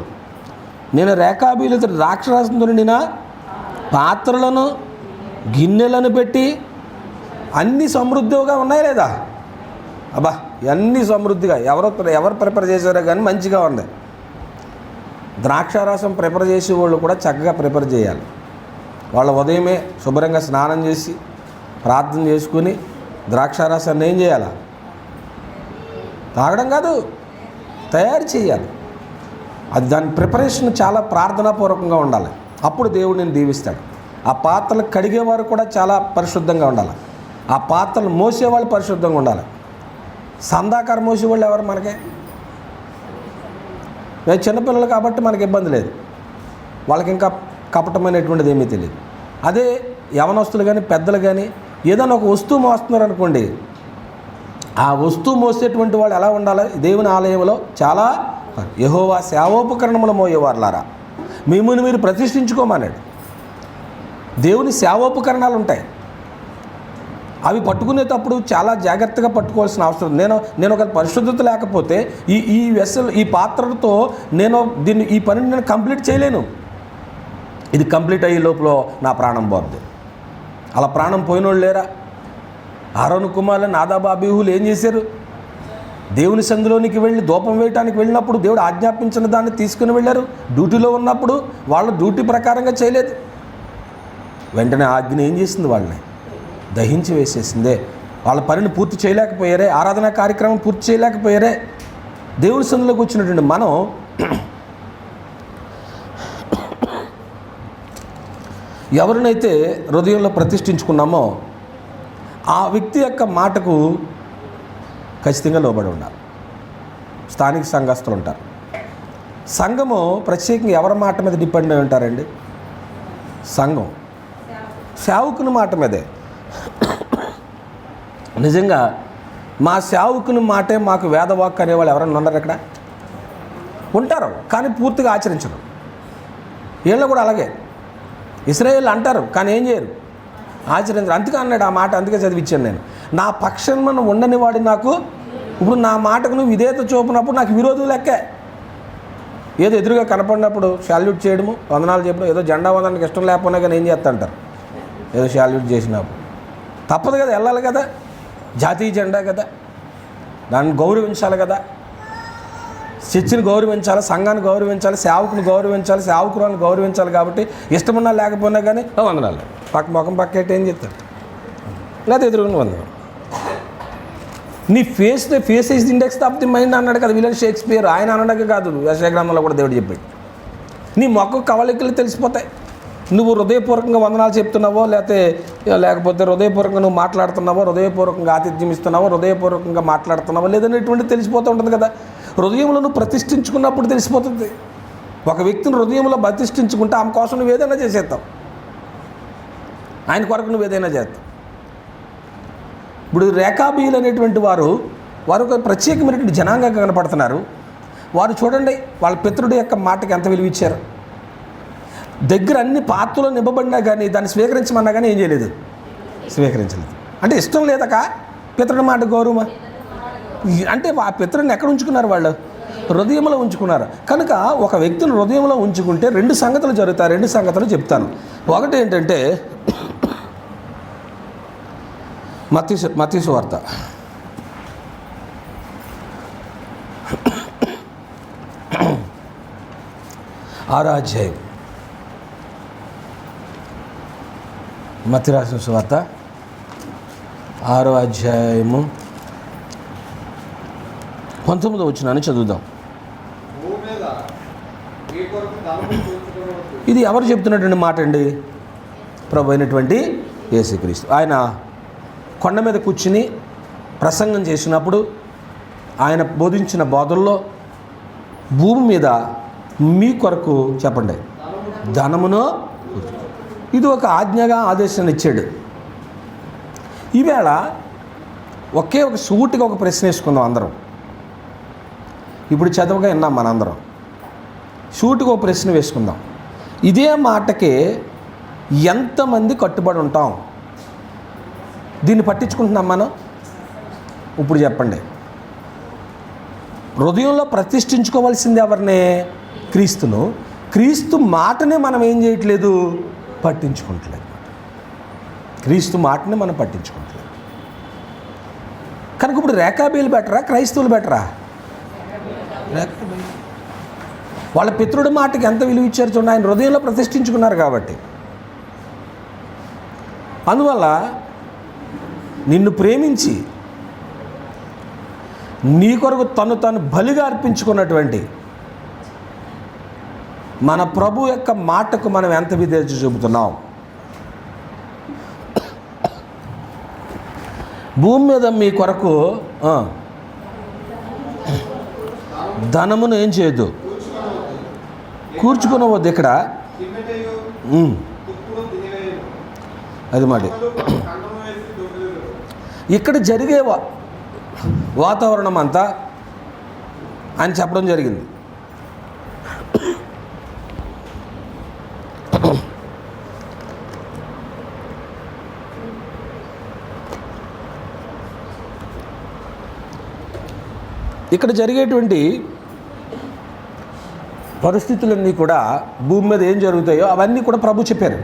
నేను రేఖాబీలతో ద్రాక్షరసంతో నిండిన పాత్రలను గిన్నెలను పెట్టి అన్నీ సమృద్ధిగా ఉన్నాయి లేదా? అబ్బా, అన్నీ సమృద్ధిగా ఎవరు ప్రిపేర్ చేశారో కానీ మంచిగా ఉంది. ద్రాక్షారసం ప్రిపేర్ చేసే వాళ్ళు కూడా చక్కగా ప్రిపేర్ చేయాలి. వాళ్ళ ఉదయమే శుభ్రంగా స్నానం చేసి ప్రార్థన చేసుకుని ద్రాక్షారసాన్ని ఏం చేయాలి? తాగడం కాదు, తయారు చేయాలి. అది దాని ప్రిపరేషన్ చాలా ప్రార్థనాపూర్వకంగా ఉండాలి. అప్పుడు దేవుడు నేను దీవిస్తాడు. ఆ పాత్రలు కడిగేవారు కూడా చాలా పరిశుద్ధంగా ఉండాలి. ఆ పాత్రలు మోసేవాళ్ళు పరిశుద్ధంగా ఉండాలి. సందాకారం మోసేవాళ్ళు ఎవరు? మనకే చిన్నపిల్లలు కాబట్టి మనకి ఇబ్బంది లేదు. వాళ్ళకి ఇంకా కపటమైనటువంటిది ఏమీ తెలియదు. అదే యవనస్తులు కానీ పెద్దలు కానీ ఏదైనా ఒక వస్తువు మోస్తున్నారు అనుకోండి, ఆ వస్తువు మోసేటువంటి వాళ్ళు ఎలా ఉండాలి? దేవుని ఆలయంలో చాలా యెహోవా సేవోపకరణములు మోయేవారులారా మిమ్మల్ని మీరు ప్రతిష్ఠించుకోమన్నాడు. దేవుని సేవోపకరణాలు ఉంటాయి. అవి పట్టుకునేటప్పుడు చాలా జాగ్రత్తగా పట్టుకోవాల్సిన అవసరం. నేను ఒక పరిశుద్ధత లేకపోతే ఈ పాత్రలతో ఈ పనిని నేను కంప్లీట్ చేయలేను. ఇది కంప్లీట్ అయ్యే లోపల నా ప్రాణం పోద్ది. అలా ప్రాణం పోయినోళ్ళు లేరా? ఆరోను కుమారులు నాదాబు అబీహులు ఏం చేశారు? దేవుని సందులోనికి వెళ్ళి ధూపం వేయటానికి వెళ్ళినప్పుడు దేవుడు ఆజ్ఞాపించిన దాన్ని తీసుకుని వెళ్ళారు. డ్యూటీలో ఉన్నప్పుడు వాళ్ళు డ్యూటీ ప్రకారంగా చేయలేదు. వెంటనే ఆజ్ఞ ఏం చేసింది? వాళ్ళని దహించి వేసేసిందే. వాళ్ళ పనిని పూర్తి చేయలేకపోయారే, ఆరాధనా కార్యక్రమం పూర్తి చేయలేకపోయారే. దేవుని సందులోకి వచ్చినటువంటి మనం ఎవరినైతే హృదయంలో ప్రతిష్ఠించుకున్నామో ఆ వ్యక్తి యొక్క మాటకు ఖచ్చితంగా లోబడి ఉండాలి. స్థానిక సంఘస్థులు ఉంటారు. సంఘము ప్రత్యేకంగా ఎవరి మాట మీద డిపెండ్ అయి ఉంటారండి? సంఘం సేవకుని మాట మీదే. నిజంగా మా సేవకుని మాటే మాకు వేదవాక్కు అనేవాళ్ళు ఎవరైనా ఉన్నారు? ఇక్కడ ఉంటారు, కానీ పూర్తిగా ఆచరించరు. వీళ్ళు కూడా అలాగే. ఇశ్రాయేలు అంటారు కానీ ఏం చేయరు, ఆచరించరు. అందుకే అన్నాడు ఆ మాట, అందుకే చదివించాను నేను. నా పక్షాన ఉండని వాడు నాకు ఇప్పుడు నా మాటకు నువ్వు విధేయత చూపినప్పుడు నాకు విరోధం లెక్కే. ఏదో ఎదురుగా కనపడినప్పుడు శాల్యూట్ చేయడము, వందనాలు చెప్పడం, ఏదో జెండా వందనానికి ఇష్టం లేకపోయినా కానీ ఏం చేస్తా అంటారు, ఏదో శాల్యూట్ చేసినప్పుడు తప్పదు కదా, వెళ్ళాలి కదా, జాతీయ జెండా కదా, దాన్ని గౌరవించాలి కదా, చర్చిని గౌరవించాలి, సంఘాన్ని గౌరవించాలి, సేవకుని గౌరవించాలి, సేవకురాలను గౌరవించాలి. కాబట్టి ఇష్టమున్నా లేకపోయినా కానీ వందనాలు ముఖం పక్కేట ఏం చెప్తారు, లేదా ఎదురుగా వందనాలు. నీ face is index of the mind అన్నాడు కదా విలియం షేక్స్పియర్. ఆయన అనడానికి కాదు, యెషయా గ్రంథంలో కూడా దేవుడు చెప్పాడు. నీ మొక్క కవలికలు తెలిసిపోతాయి. నువ్వు హృదయపూర్వకంగా వందనాలు చెప్తున్నావో లేకపోతే హృదయపూర్వకంగా నువ్వు మాట్లాడుతున్నావో, హృదయపూర్వకంగా ఆతిథ్యం ఇస్తున్నావో, హృదయపూర్వకంగా మాట్లాడుతున్నావో లేదనేటువంటి తెలిసిపోతూ ఉంటుంది కదా. హృదయంలో నువ్వు ప్రతిష్ఠించుకున్నప్పుడు తెలిసిపోతుంది. ఒక వ్యక్తిని హృదయంలో ప్రతిష్ఠించుకుంటే ఆమె కోసం నువ్వు ఏదైనా చేసేస్తావు, ఆయన కొరకు నువ్వు ఏదైనా చేస్తావు. ఇప్పుడు రేకాబీయులు అనేటువంటి వారు ఒక ప్రత్యేకమైనటువంటి జనాంగంగా కనపడుతున్నారు. వారు చూడండి, వాళ్ళ పితరుడి యొక్క మాటకి ఎంత విలువ ఇచ్చారు. దగ్గర అన్ని పాత్రలు నింపబడినా కానీ దాన్ని స్వీకరించమన్నా కానీ ఏం చేయలేదు, స్వీకరించలేదు. అంటే ఇష్టం లేదక పితరుడి మాట గౌరవమా? అంటే ఆ పితరుడిని ఎక్కడ ఉంచుకున్నారు? వాళ్ళు హృదయంలో ఉంచుకున్నారు. కనుక ఒక వ్యక్తిని హృదయంలో ఉంచుకుంటే 2 సంగతులు జరుగుతాయి. 2 సంగతులు చెప్తాను. ఒకటి ఏంటంటే మత్తయి సువార్త 6వ అధ్యాయం. మత్తయి రాసిన సువార్త 6వ అధ్యాయము 19వ వచనాన్ని చదువుదాం. ఇది ఎవరు చెప్తున్నటువంటి మాట అండి? ప్రభు అయినటువంటి యేసుక్రీస్తు. ఆయన కొండ మీద కూర్చుని ప్రసంగం చేసినప్పుడు ఆయన బోధించిన బోధల్లో భూమి మీద మీ కొరకు చెప్పండి ధనమును, ఇది ఒక ఆజ్ఞగా ఆదేశాన్ని ఇచ్చాడు. ఈవేళ ఒక సూటిగా ఒక ప్రశ్న వేసుకుందాం అందరం. ఇప్పుడు చదవగా విన్నాం మనందరం. సూటిగా ఒక ప్రశ్న వేసుకుందాం. ఇదే మాటకే ఎంతమంది కట్టుబడి ఉంటాం? దీన్ని పట్టించుకుంటున్నాం మనం? ఇప్పుడు చెప్పండి. హృదయంలో ప్రతిష్ఠించుకోవాల్సింది ఎవరినే? క్రీస్తును. క్రీస్తు మాటనే మనం ఏం చేయట్లేదు, పట్టించుకోవట్లేదు. క్రీస్తు మాటనే మనం పట్టించుకోవట్లేదు. కనుక ఇప్పుడు రేకాబీలు బెటరా, క్రైస్తవులు బెటరా? వాళ్ళ పితరుడి మాటకి ఎంత విలువ ఇచ్చారు చూడండి. ఆయన హృదయంలో ప్రతిష్ఠించుకున్నారు కాబట్టి. అందువల్ల నిన్ను ప్రేమించి నీ కొరకు తను బలిగా అర్పించుకున్నటువంటి మన ప్రభు యొక్క మాటకు మనం ఎంత విధేయత చూపుతున్నాం? భూమి మీద మీ కొరకు ధనమును ఏం చేయొద్దు, కూర్చుకునవద్దు. ఇక్కడ అది మాట. ఇక్కడ జరిగే వాతావరణం అంతా ఆయన చెప్పడం జరిగింది. ఇక్కడ జరిగేటువంటి పరిస్థితులన్నీ కూడా భూమి మీద ఏం జరుగుతాయో అవన్నీ కూడా ప్రభు చెప్పారు.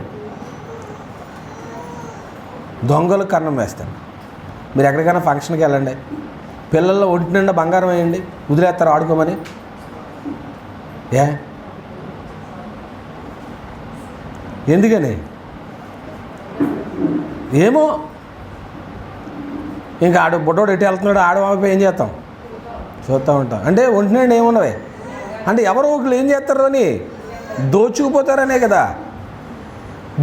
దొంగలు కన్నం వేస్తారు. మీరు ఎక్కడికైనా ఫంక్షన్కి వెళ్ళండి, పిల్లల్లో ఒంటి నిండా బంగారం వేయండి, వదిలేస్తారు ఆడుకోమని. ఎందుకని? ఏమో, ఇంకా బుడ్డోడు ఎటు వెళ్తున్నాడు, ఆడవాళ్ళపై ఏం చేస్తాం, చూస్తూ ఉంటాం. అంటే ఒంటి నిండా ఏమున్నవే అంటే ఎవరో ఒకళ్ళు ఏం చేస్తారో అని దోచుకుపోతారనే కదా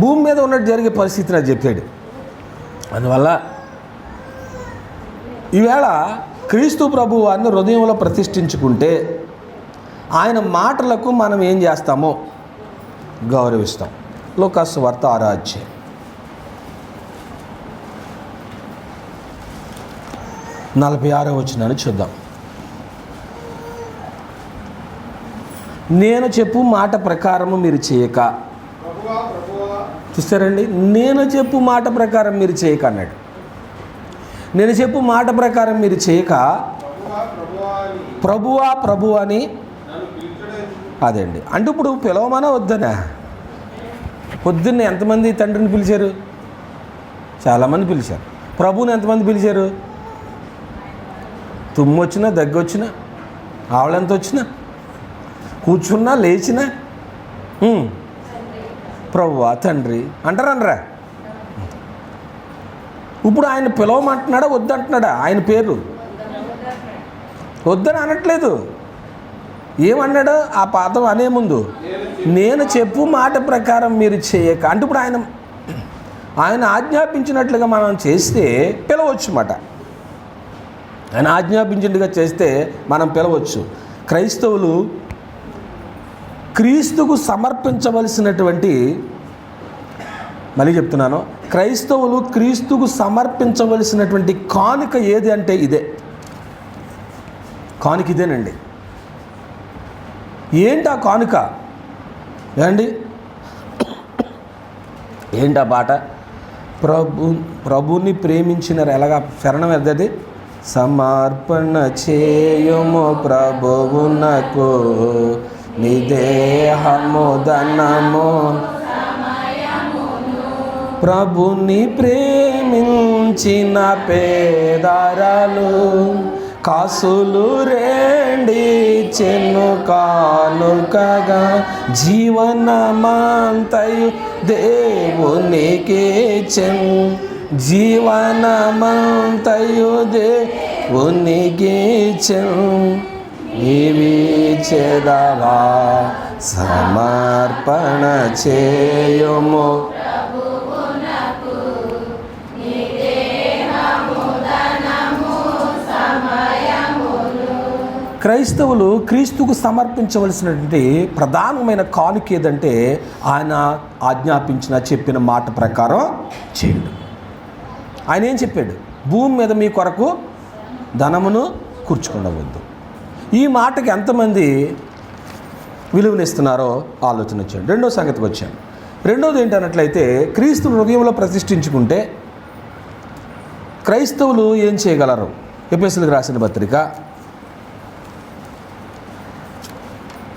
భూమి మీద ఉన్నట్టు జరిగే పరిస్థితి నాకు చెప్పాడు. అందువల్ల ఈవేళ క్రీస్తు ప్రభువు వారిని హృదయంలో ప్రతిష్ఠించుకుంటే ఆయన మాటలకు మనం ఏం చేస్తామో గౌరవిస్తాం. లూకాసు వార్త 6వ అధ్యాయం 46వ వచనాన్ని చూద్దాం. నేను చెప్పు మాట ప్రకారము మీరు చేయక, చూస్తారండి, నేను చెప్పు మాట ప్రకారం మీరు చేయక అన్నాడు. నేను చెప్పు మాట ప్రకారం మీరు చేయక ప్రభువా ప్రభు అని అదండి. అంటే ఇప్పుడు పిలవమనా వద్దనా? పొద్దున్న ఎంతమంది తండ్రిని పిలిచారు? చాలామంది పిలిచారు. ప్రభువుని ఎంతమంది పిలిచారు? తుమ్ము వచ్చినా, దగ్గు వచ్చినా, ఆవళెంత వచ్చినా, కూర్చున్నా, లేచినా ప్రభువా తండ్రి అంటారనరా? ఇప్పుడు ఆయన పిలవమంటున్నాడా వద్దంటున్నాడా? ఆయన పేరు వద్దని అనట్లేదు. ఏమన్నాడు ఆ పాదం అనే ముందు? నేను చెప్పు మాట ప్రకారం మీరు చేయక. అంటే ఇప్పుడు ఆయన ఆజ్ఞాపించినట్లుగా మనం చేస్తే పిలవచ్చు అన్నమాట. ఆయన ఆజ్ఞాపించినట్టుగా చేస్తే మనం పిలవచ్చు. క్రైస్తవులు క్రీస్తుకు సమర్పించవలసినటువంటి, మళ్ళీ చెప్తున్నాను, క్రైస్తవులు క్రీస్తుకు సమర్పించవలసినటువంటి కానుక ఏది అంటే ఇదే. కానుక ఇదేనండి. ఏంటి ఆ కానుక? ఏమండి, ఏంటి ఆ పాట? ప్రభుని ప్రేమించినారు. ఎలాగా శరణం ఎద్దది? సమర్పణ చేయము ప్రభువునకు నీ దేహము ధనము. ప్రభుని ప్రేమించిన పేదరాలు కాసులు రెండి చెన్ను కానుకగా జీవనమంతయు దేవునికి చెన్. జీవనమంతయు దేవునికి చెన్. ఇవి చెదవా సమర్పణ చేయము. క్రైస్తవులు క్రీస్తుకు సమర్పించవలసినటువంటి ప్రధానమైన కానుక ఏదంటే ఆయన ఆజ్ఞాపించిన చెప్పిన మాట ప్రకారం చేయండి. ఆయన ఏం చెప్పాడు? భూమి మీద మీ కొరకు ధనమును కూర్చుకొనవద్దు. ఈ మాటకి ఎంతమంది విలువనిస్తున్నారో ఆలోచన వచ్చాడు. రెండో సంగతికి వచ్చాను. రెండోది ఏంటన్నట్లయితే, క్రీస్తును హృదయంలో ప్రతిష్ఠించుకుంటే క్రైస్తవులు ఏం చేయగలరు? ఎఫెసీయులకు రాసిన పత్రిక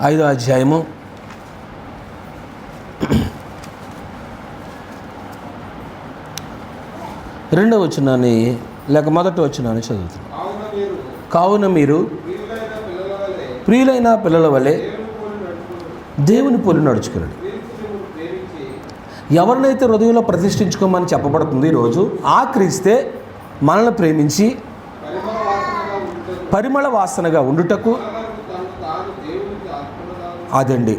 5వ అధ్యాయము 2వ వచనాన్ని లేక 1వ వచనాన్ని చదువుతున్నాను. కావున మీరు ప్రియులైన పిల్లల వలె దేవుని పోలి నడుచుకున్నాడు. ఎవరినైతే హృదయంలో ప్రతిష్ఠించుకోమని చెప్పబడుతుంది ఈరోజు, ఆ క్రీస్తే మనల్ని ప్రేమించి పరిమళ వాసనగా ఉండుటకు. అదండి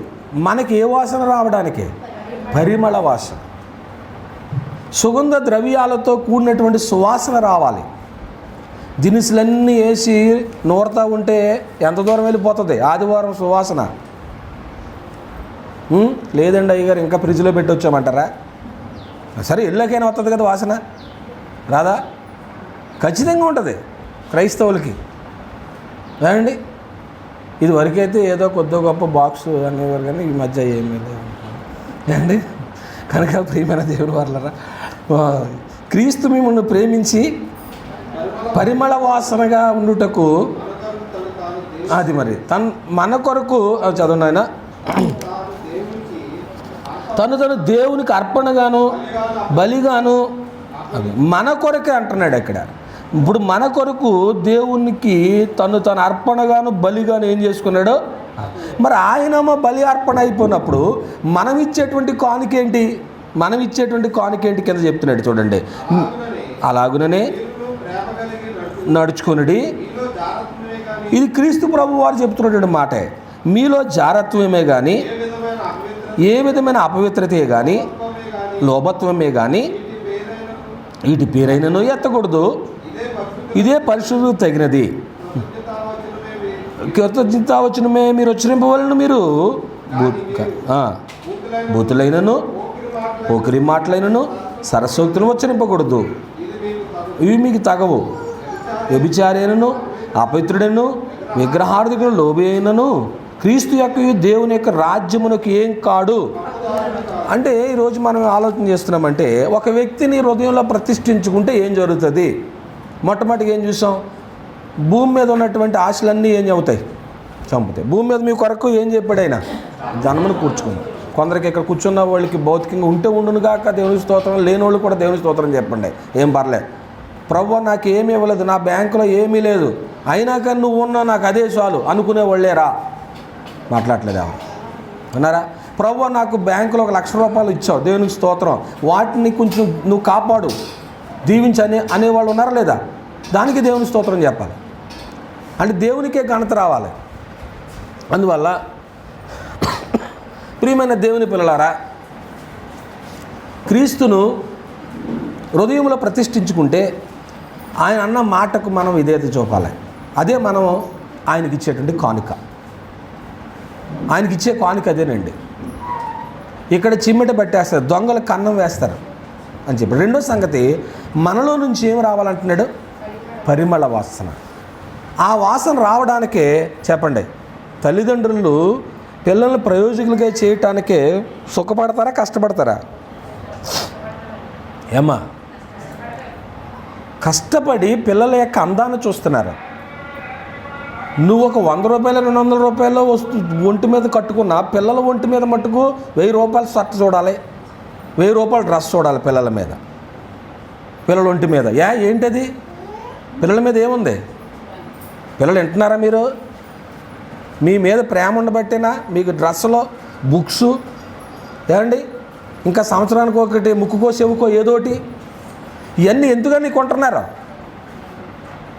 మనకి ఏ వాసన రావడానికే? పరిమళ వాసన. సుగంధ ద్రవ్యాలతో కూడినటువంటి సువాసన రావాలి. దినుసులన్నీ వేసి నూరుతూ ఉంటే ఎంత దూరం వెళ్ళిపోతుంది ఆదివారం సువాసన? లేదండి అయ్యగారు ఇంకా ఫ్రిడ్జ్లో పెట్టి వచ్చామంటారా? సరే, ఇళ్ళకైనా వస్తుంది కదా వాసన, రాదా? ఖచ్చితంగా ఉంటుంది క్రైస్తవులకి. ఏమండి, ఇది వరకైతే ఏదో కొద్ది గొప్ప బాక్స్ అనేవారు, కానీ ఈ మధ్య ఏమీ లేదు అండి. కనుక ప్రియమైన దేవుని వాళ్ళరా, క్రీస్తు మిమ్మల్ని ప్రేమించి పరిమళ వాసనగా ఉండుటకు, అది మరి మన కొరకు చదవండి ఆయన, తను దేవునికి అర్పణగాను బలిగాను, అది మన కొరకే అంటున్నాడు అక్కడ. ఇప్పుడు మన కొరకు దేవునికి తను అర్పణగాను బలిగాను ఏం చేసుకున్నాడు? మరి ఆయన బలి అర్పణ అయిపోయినప్పుడు మనం ఇచ్చేటువంటి కానుకేంటి? కింద చెప్తున్నాడు చూడండి. అలాగుననే నడుచుకునుడి. ఇది క్రీస్తు ప్రభు వారు చెప్తున్నటువంటి మాటే. మీలో జారత్వమే కానీ, ఏ విధమైన అపవిత్రతే కానీ, లోభత్వమే కానీ వీటి పేరైనను ఎత్తకూడదు. ఇదే పరిశుద్ధ తగినది. కృతజ్ఞతావచనమే మీరు ఉచ్చరింపవలను. మీరు బూతులైనను పోకిరి మాటలైనను సరస్వక్తులు ఉచ్చరింపకూడదు. ఇవి మీకు తగవు. వ్యభిచారైనను అపవిత్రుడైనను విగ్రహార్థకులు లోబి అయినను క్రీస్తు యొక్క దేవుని యొక్క రాజ్యమునకు ఏం కాడు. అంటే ఈరోజు మనం ఆలోచన చేస్తున్నామంటే, ఒక వ్యక్తిని హృదయంలో ప్రతిష్ఠించుకుంటే ఏం జరుగుతుంది? మొట్టమొదటిగా ఏం చూసాం? భూమి మీద ఉన్నటువంటి ఆశలన్నీ ఏం అవుతాయి? చంపుతాయి. భూమి మీద మీ కొరకు ఏం చెప్పాడు ఆయన? జన్మను కూర్చుకుంది. కొందరికి ఇక్కడ కూర్చున్న వాళ్ళకి భౌతికంగా ఉంటే ఉండును గాక దేవుని స్తోత్రం, లేని వాళ్ళు కూడా దేవుని స్తోత్రం చెప్పండి, ఏం పర్లేదు. ప్రభువా నాకు ఏమీ ఇవ్వలేదు, నా బ్యాంకులో ఏమీ లేదు, అయినా కానీ నువ్వు ఉన్నా నాకు అదే చాలు అనుకునే వాళ్ళేరా? మాట్లాడలేదు ఎవరు అన్నారా? ప్రభువా నాకు బ్యాంకులో 1,00,000 రూపాయలు ఇచ్చావు, దేవునికి స్తోత్రం, వాటిని కొంచెం నువ్వు కాపాడు, దీవించి అనేవాళ్ళు ఉన్నారా లేదా? దానికి దేవుని స్తోత్రం చెప్పాలి. అంటే దేవునికే ఘనత రావాలి. అందువల్ల ప్రియమైన దేవుని పిల్లలారా, క్రీస్తును హృదయంలో ప్రతిష్ఠించుకుంటే ఆయన అన్న మాటకు మనం విధేయత చూపాలి. అదే మనం ఆయనకి ఇచ్చేటువంటి కానుక. ఆయనకి ఇచ్చే కానుక అదేనండి. ఇక్కడ చిమ్మెట పట్టేస్తారు, దొంగలకు కన్నం వేస్తారు అని చెప్పి. రెండో సంగతి, మనలో నుంచి ఏం రావాలంటున్నాడు? పరిమళ వాసన. ఆ వాసన రావడానికే చెప్పండి, తల్లిదండ్రులు పిల్లల్ని ప్రయోజకులుగా చేయటానికే సుఖపడతారా, కష్టపడతారా? ఏమ్మా, కష్టపడి పిల్లల యొక్క అందాన్ని చూస్తున్నారు. నువ్వు ఒక 100 రూపాయలు 200 రూపాయలు ఒంటి మీద కట్టుకున్న పిల్లల ఒంటి మీద మట్టుకు 1000 రూపాయలు షర్ట్ చూడాలి, 1000 రూపాయల డ్రెస్ చూడాలి పిల్లల మీద, పిల్లల ఒంటి మీద. ఏంటది? పిల్లల మీద ఏముంది? పిల్లలు వింటున్నారా మీరు? మీ మీద ప్రేమ ఉండబట్టేనా మీకు డ్రెస్సులో, బుక్స్, ఏమండి ఇంకా సంవత్సరానికి ఒకటి ముక్కుకో చెవుకో ఏదోటి, ఇవన్నీ ఎందుకని కొంటున్నారు?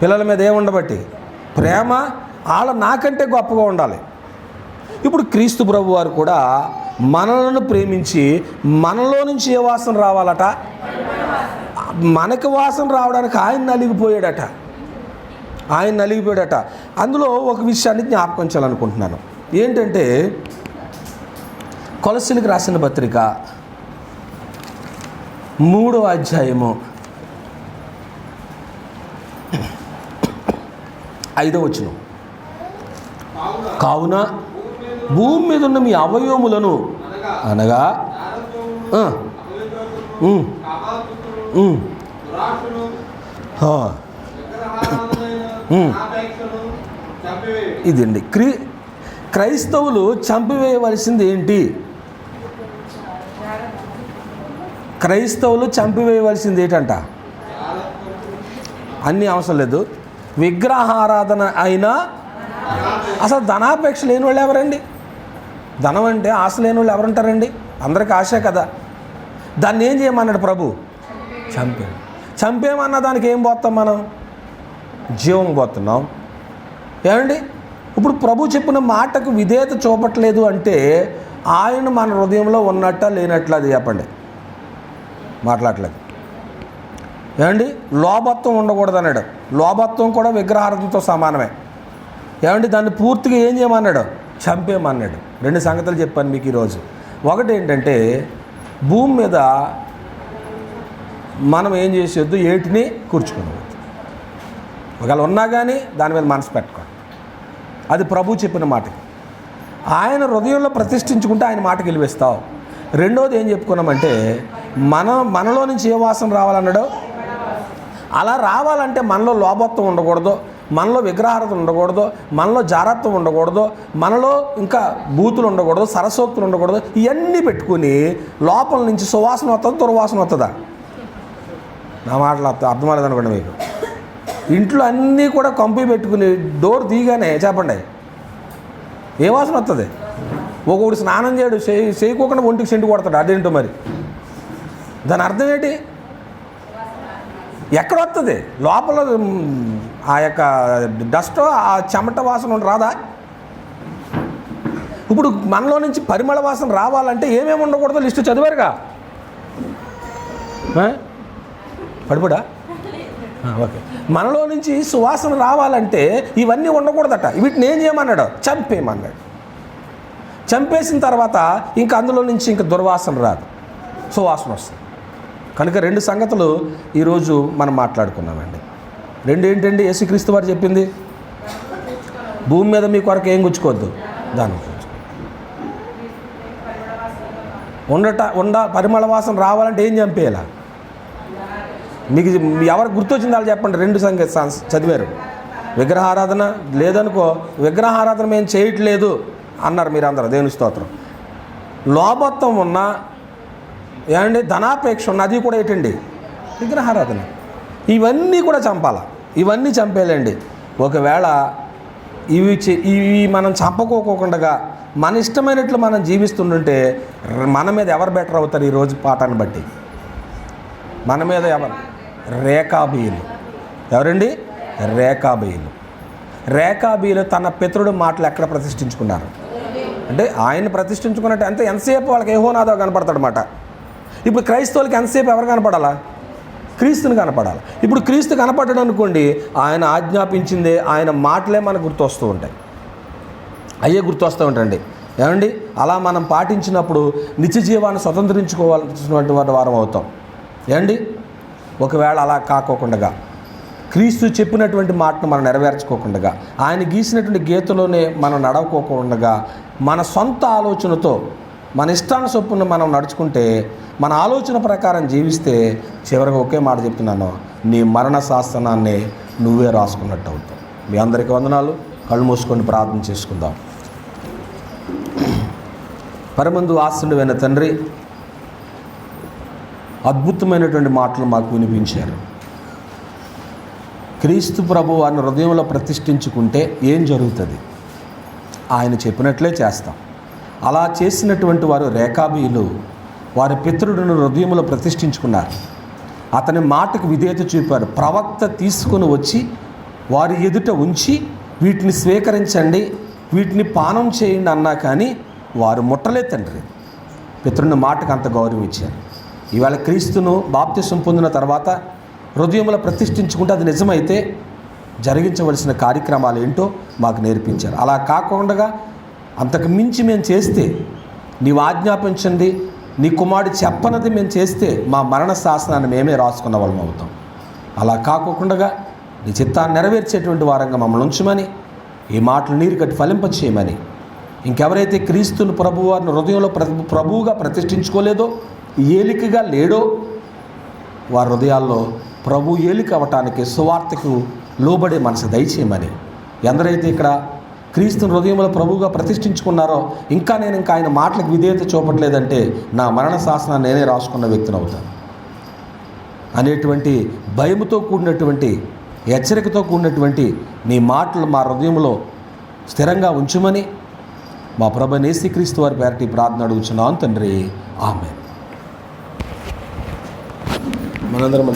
పిల్లల మీద ఏముండబట్టి ప్రేమ. వాళ్ళ నాకంటే గొప్పగా ఉండాలి. ఇప్పుడు క్రీస్తు ప్రభు వారు కూడా మనలను ప్రేమించి మనలో నుంచి ఏ వాసన రావాలట? మనకి వాసన రావడానికి ఆయన నలిగిపోయాడట. అందులో ఒక విషయాన్ని జ్ఞాపకం చేయాలనుకుంటున్నాను. ఏంటంటే, కొలస్సీలకు రాసిన పత్రిక 3వ అధ్యాయము 5వ వచనం. కావున భూమి మీద ఉన్న మీ అవయవములను అనగా ఇదండి క్రైస్తవులు చంపివేయవలసింది ఏంటి? క్రైస్తవులు చంపివేయవలసింది ఏంటంట? అన్నీ అవసరం లేదు. విగ్రహారాధన అయినా అసలు ధనాపేక్ష లేని వాళ్ళు ఎవరండి? ధనం అంటే ఆశ లేని వాళ్ళు ఎవరుంటారండి? అందరికీ ఆశే కదా. దాన్ని ఏం చేయమన్నాడు ప్రభు? చంపేమన్న దానికి ఏం పోతాం మనం? జీవం పోతున్నాం. ఏమండి, ఇప్పుడు ప్రభు చెప్పిన మాటకు విధేయత చూపట్లేదు అంటే ఆయన మన హృదయంలో ఉన్నట్ట లేనట్ల? అది చెప్పండి. మాట్లాడలేదు. ఏమండి, లోభత్వం ఉండకూడదు అన్నాడు. లోభత్వం కూడా విగ్రహారాధనతో సమానమే. ఏమండి, దాన్ని పూర్తిగా ఏం చేయమన్నాడు? చంపేయమన్నాడు. 2 సంగతులు చెప్పాను మీకు ఈరోజు. ఒకటి ఏంటంటే, భూమి మీద మనం ఏం చేసేద్దు? ఏటిని కూర్చుకోవద్దు. ఒకవేళ ఉన్నా కానీ దాని మీద మనసు పెట్టుకోండి. అది ప్రభు చెప్పిన మాటకి. ఆయన హృదయంలో ప్రతిష్ఠించుకుంటే ఆయన మాటకి విలువిస్తావు. రెండోది ఏం చెప్పుకున్నామంటే, మనలో నుంచి ఏ వాసన రావాలన్నాడు? అలా రావాలంటే మనలో లోభత్వం ఉండకూడదు, మనలో విగ్రహారాధన ఉండకూడదు, మనలో జారత్వం ఉండకూడదు, మనలో ఇంకా బూతులు ఉండకూడదు, సరసోక్తులు ఉండకూడదు. ఇవన్నీ పెట్టుకుని లోపల నుంచి సువాసన వస్తుందా, దుర్వాసన వస్తుందా? నా మాటలు అర్థమలేదు అనుకోండి మీకు. ఇంట్లో అన్నీ కూడా కంపి పెట్టుకుని డోర్ తీయగానే చెప్పండి ఏ వాసన వస్తుంది? ఒకడు స్నానం చేయడు, చేయకోకుండా ఒంటికి సెంటు కొడతాడు. అదేంటో మరి దాని అర్థం ఏంటి? ఎక్కడ వస్తుంది? లోపల ఆ యొక్క డస్ట్, ఆ చెమట వాసన రాదా? ఇప్పుడు మనలో నుంచి పరిమళ వాసన రావాలంటే ఏమేమి ఉండకూడదో లిస్టు చదివారుగా. పడిపోడా? ఓకే. మనలో నుంచి సువాసన రావాలంటే ఇవన్నీ ఉండకూడదట. వీటిని ఏం చేయమన్నాడు? చంపేయమన్నాడు. చంపేసిన తర్వాత ఇంకా అందులో నుంచి ఇంకా దుర్వాసన రాదు, సువాసన వస్తుంది. కనుక 2 సంగతులు ఈరోజు మనం మాట్లాడుకున్నామండి. 2 ఏంటండి? యేసుక్రీస్తు వారు చెప్పింది, భూమి మీద మీ కొరకు ఏం గుచ్చుకోవద్దు, దాన్ని పరిమళ వాసన రావాలంటే ఏం చంపేయాల? మీకు ఎవరు గుర్తొచ్చింది వాళ్ళు చెప్పండి. 2 సంగతి చదివారు. విగ్రహారాధన లేదనుకో, విగ్రహారాధన మేము చేయట్లేదు అన్నారు మీరు అందరూ. దేవుని స్తోత్రం. లోభత్వం ఉన్నా, ఏమండి ధనాపేక్ష ఉన్న, అది కూడా ఏంటండి? విగ్రహారాధన. ఇవన్నీ కూడా చంపాలా, ఇవన్నీ చంపేయాలండి. ఒకవేళ ఇవి మనం చంపకోకుండా మన ఇష్టమైనట్లు మనం జీవిస్తుంటే మన మీద ఎవరు బెటర్ అవుతారు? ఈరోజు పాఠాన్ని బట్టి మన మీద ఎవరు? రేకాబీయులు. ఎవరండి? రేకాబీయులు. రేకాబీలు తన పితరుడు మాటలు ఎక్కడ ప్రతిష్ఠించుకున్నారు అంటే ఆయన ప్రతిష్ఠించుకున్నట్టు అంతే. ఎంతసేపు వాళ్ళకి యెహోనాదో కనపడతాడనమాట. ఇప్పుడు క్రైస్తవులకి ఎంతసేపు ఎవరు కనపడాలా? క్రీస్తుని కనపడాలి. ఇప్పుడు క్రీస్తు కనపడ్డాడు అనుకోండి, ఆయన ఆజ్ఞాపించిందే, ఆయన మాటలే మనకు గుర్తొస్తూ ఉంటాయి, అయ్యే గుర్తొస్తూ ఉంటాయండి. ఏమండి, అలా మనం పాటించినప్పుడు నిత్య జీవాన్ని స్వతంత్రించుకోవాల్సినటువంటి వారం అవుతాం. ఏమండి, ఒకవేళ అలా కాకోకుండా క్రీస్తు చెప్పినటువంటి మాటను మనం నెరవేర్చుకోకుండా, ఆయన గీసినటువంటి గీతలోనే మనం నడవకోకుండా, మన సొంత ఆలోచనతో మన ఇష్టాన్ని చొప్పున మనం నడుచుకుంటే, మన ఆలోచన ప్రకారం జీవిస్తే, చివరికి ఒకే మాట చెప్తున్నాను, నీ మరణ శాసనాన్ని నువ్వే రాసుకున్నట్టు అవుతావు. మీ అందరికీ వందనాలు. కళ్ళు మూసుకొని ప్రార్థన చేసుకుందాం. పరమందు ఆశీనుడైన తండ్రి, అద్భుతమైనటువంటి మాటలు మాకు వినిపించారు. క్రీస్తు ప్రభు వారిని హృదయంలో ప్రతిష్ఠించుకుంటే ఏం జరుగుతుంది? ఆయన చెప్పినట్లే చేస్తాం. అలా చేసినటువంటి వారు రేకాబీయులు వారి పితరుడిని హృదయంలో ప్రతిష్ఠించుకున్నారు. అతని మాటకు విధేయత చూపారు. ప్రవక్త తీసుకొని వచ్చి వారి ఎదుట ఉంచి వీటిని స్వీకరించండి, వీటిని పానం చేయండి అన్నా కానీ వారు ముట్టలే తండ్రి. పితరుని మాటకు అంత గౌరవం ఇచ్చారు. ఇవాళ క్రీస్తును బాప్తిసం పొందిన తర్వాత హృదయంలో ప్రతిష్ఠించుకుంటే అది నిజమైతే జరిగించవలసిన కార్యక్రమాలు ఏంటో మాకు నేర్పించారు. అలా కాకుండా అంతకు మించి మేము చేస్తే, నీవు ఆజ్ఞాపించండి, నీ కుమారుడు చెప్పనది మేము చేస్తే మా మరణ శాసనాన్ని మేమే రాసుకున్న వాళ్ళం అవుతాం. అలా కాకుండా నీ చిత్తాన్ని నెరవేర్చేటువంటి వారంగా మమ్మల్ని ఉంచమని, ఈ మాటలు నీరు కట్టి ఫలింపచేయమని, ఇంకెవరైతే క్రీస్తుని ప్రభువారిని హృదయంలో ప్రభువుగా ప్రతిష్ఠించుకోలేదో, ఏలికగా లేడో, వారి హృదయాల్లో ప్రభు ఏలిక అవ్వటానికి సువార్తకు లోబడే మనసు దయచేయమని, ఎందరైతే ఇక్కడ క్రీస్తుని హృదయంలో ప్రభువుగా ప్రతిష్ఠించుకున్నారో, ఇంకా ఆయన మాటలకు విధేయత చూపట్లేదంటే నా మరణ శాసనాన్ని నేనే రాసుకున్న వ్యక్తిని అవుతాను అనేటువంటి భయముతో కూడినటువంటి, హెచ్చరికతో కూడినటువంటి నీ మాటలు మా హృదయంలో స్థిరంగా ఉంచుమని మా ప్రభువైన యేసుక్రీస్తు వారి పేరటి ప్రార్థన అడుగుచున్నాం తండ్రి. ఆమేన్. మనందరం